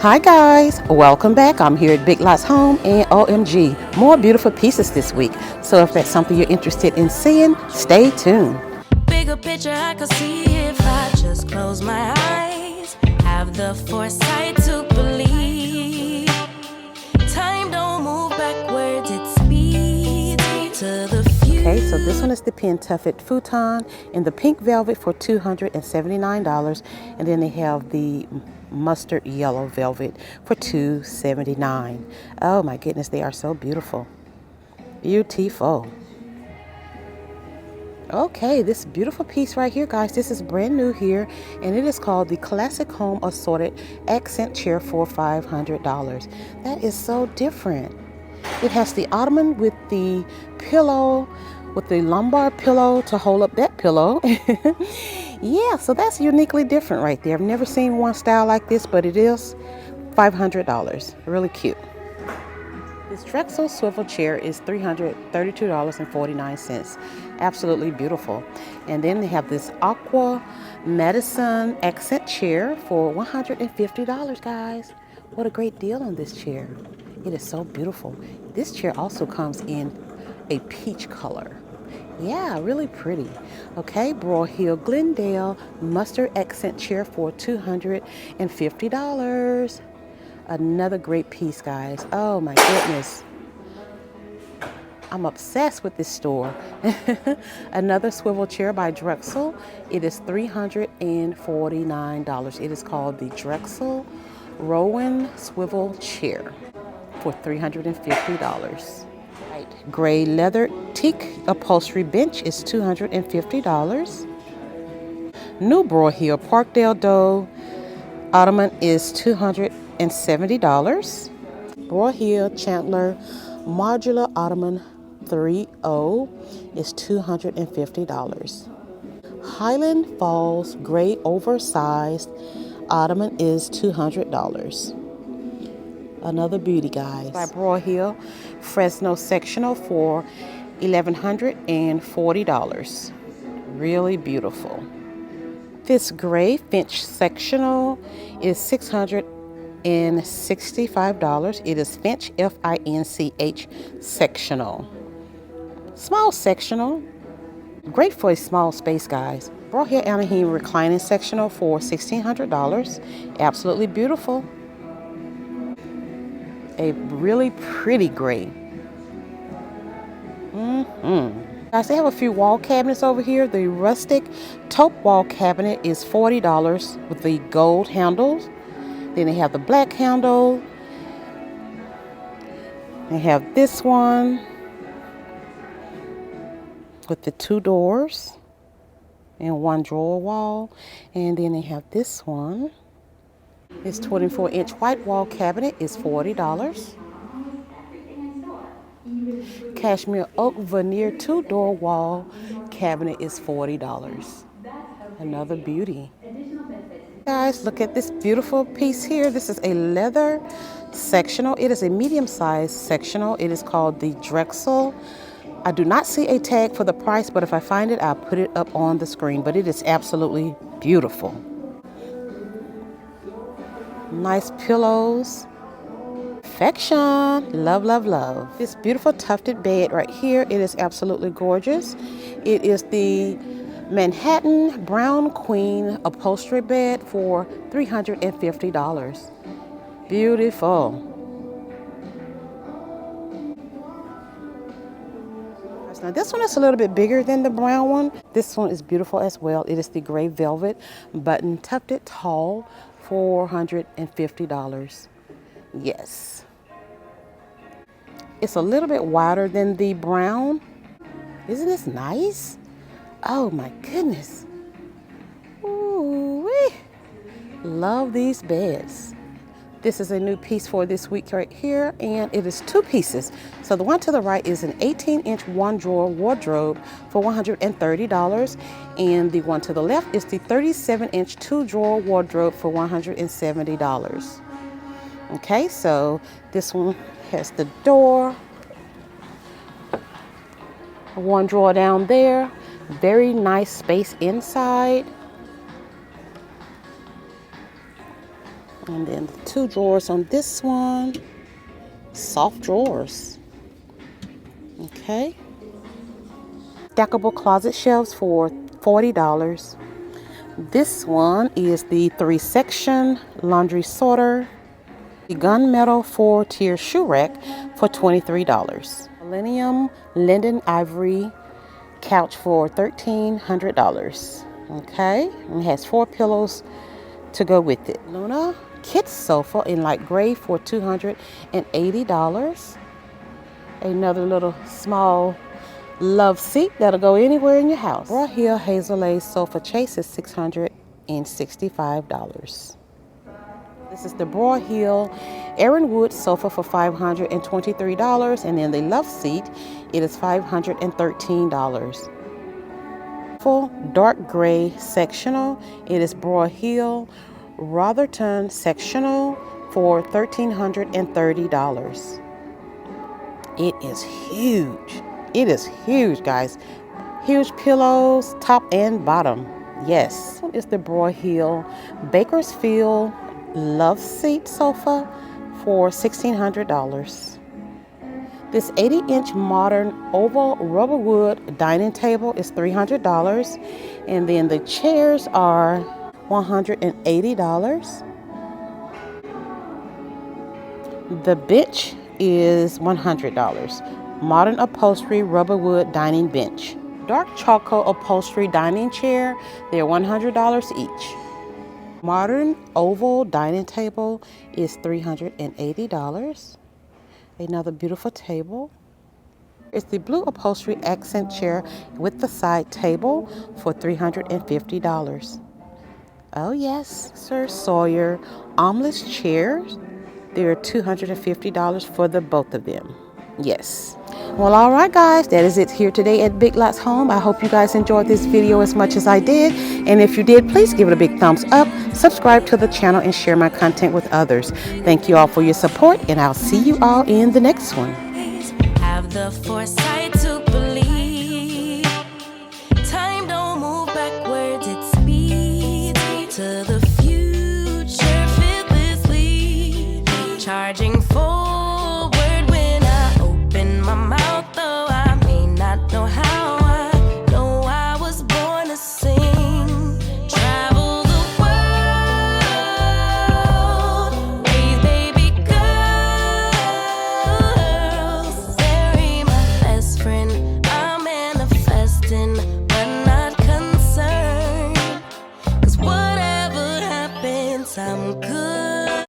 Hi guys, welcome back. I'm here at Big Lots Home and OMG, more beautiful pieces this week. So if that's something you're interested in seeing, stay tuned. Bigger picture I could see if I just close my eyes. Have the foresight to believe. Time don't move backwards, it speeds to the future. Okay, so this one is the Pinet Futon in the pink velvet for $279. And then they have the mustard yellow velvet for $279. Oh my goodness, they are so beautiful. Beautiful. Okay, this beautiful piece right here, guys, this is brand new here, and it is called the Classic Home Assorted Accent Chair for $500. That is so different. It has the ottoman with the pillow, with the lumbar pillow to hold up that pillow. Yeah, so that's uniquely different right there. I've never seen one style like this, but it is $500. Really cute. This Drexel Swivel Chair is $332.49. Absolutely beautiful. And then they have this Aqua Medicine Accent Chair for $150, guys. What a great deal on this chair. It is so beautiful. This chair also comes in a peach color. Yeah, really pretty. Okay, Broyhill Glendale Mustard Accent Chair for $250. Another great piece, guys. Oh my goodness. I'm obsessed with this store. Another swivel chair by Drexel. It is $349. It is called the Drexel Rowan Swivel Chair for $350. Right. Gray leather teak upholstery bench is $250. New Broyhill Parkdale Doe ottoman is $270. Broyhill Chandler modular ottoman 3.0 is $250. Highland Falls gray oversized ottoman is $200. Another beauty, guys. By Broyhill Fresno sectional for $1,140. Really beautiful. This gray Finch sectional is $665. It is Finch, Finch sectional. Small sectional. Great for a small space, guys. Broyhill Anaheim reclining sectional for $1,600. Absolutely beautiful. A really pretty gray. Guys, they have a few wall cabinets over here. The rustic taupe wall cabinet is $40 with the gold handles. Then they have the black handle. They have this one with the 2 doors and 1 drawer wall. And then they have this one. This 24-inch white wall cabinet is $40. Cashmere oak veneer 2-door wall cabinet is $40. Another beauty. Guys, look at this beautiful piece here. This is a leather sectional. It is a medium-sized sectional. It is called the Drexel. I do not see a tag for the price, but if I find it, I'll put it up on the screen. But it is absolutely beautiful. Nice pillows. Perfection. Love, love, love. This beautiful tufted bed right here. It is absolutely gorgeous. It is the Manhattan Brown Queen upholstery bed for $350. Beautiful. Now this one is a little bit bigger than the brown one. This one is beautiful as well. It is the gray velvet button tufted tall, $450. Yes. It's a little bit wider than the brown. Isn't this nice? Oh my goodness. Ooh-wee. Love these beds. This is a new piece for this week right here, and it is 2 pieces. So the one to the right is an 18-inch 1-drawer wardrobe for $130, and the one to the left is the 37-inch 2-drawer wardrobe for $170. Okay, so this one has the door, 1 drawer down there, very nice space inside. And then the 2 drawers on this one, soft drawers. Okay. Stackable closet shelves for $40. This one is the 3-section laundry sorter. The gunmetal 4-tier shoe rack for $23. Millennium Linden Ivory couch for $1,300. Okay, and it has 4 pillows to go with it. Luna kids sofa in light gray for $280. Another little small love seat that'll go anywhere in your house. Broyhill Hazel Lace sofa chase is $665. This is the Broyhill Aaronwood sofa for $523, and then the love seat, it is $513. Full dark gray sectional, it is Broyhill Rotherton sectional for $1,330. It is huge. It is huge, guys. Huge pillows, top and bottom. Yes. It's the Broyhill Bakersfield love seat sofa for $1,600. This 80-inch modern oval rubber wood dining table is $300. And then the chairs are $180. The bench is $100. Modern upholstery rubber wood dining bench. Dark charcoal upholstery dining chair, they're $100 each. Modern oval dining table is $380. Another beautiful table. It's the blue upholstery accent chair with the side table for $350. Oh yes, Sir Sawyer omelette chairs. They're $250 for the both of them. Yes. Well, all right, guys, that is it here today at Big Lots Home. I hope you guys enjoyed this video as much as I did. And if you did, please give it a big thumbs up, subscribe to the channel, and share my content with others. Thank you all for your support, and I'll see you all in the next one. Have the foresight to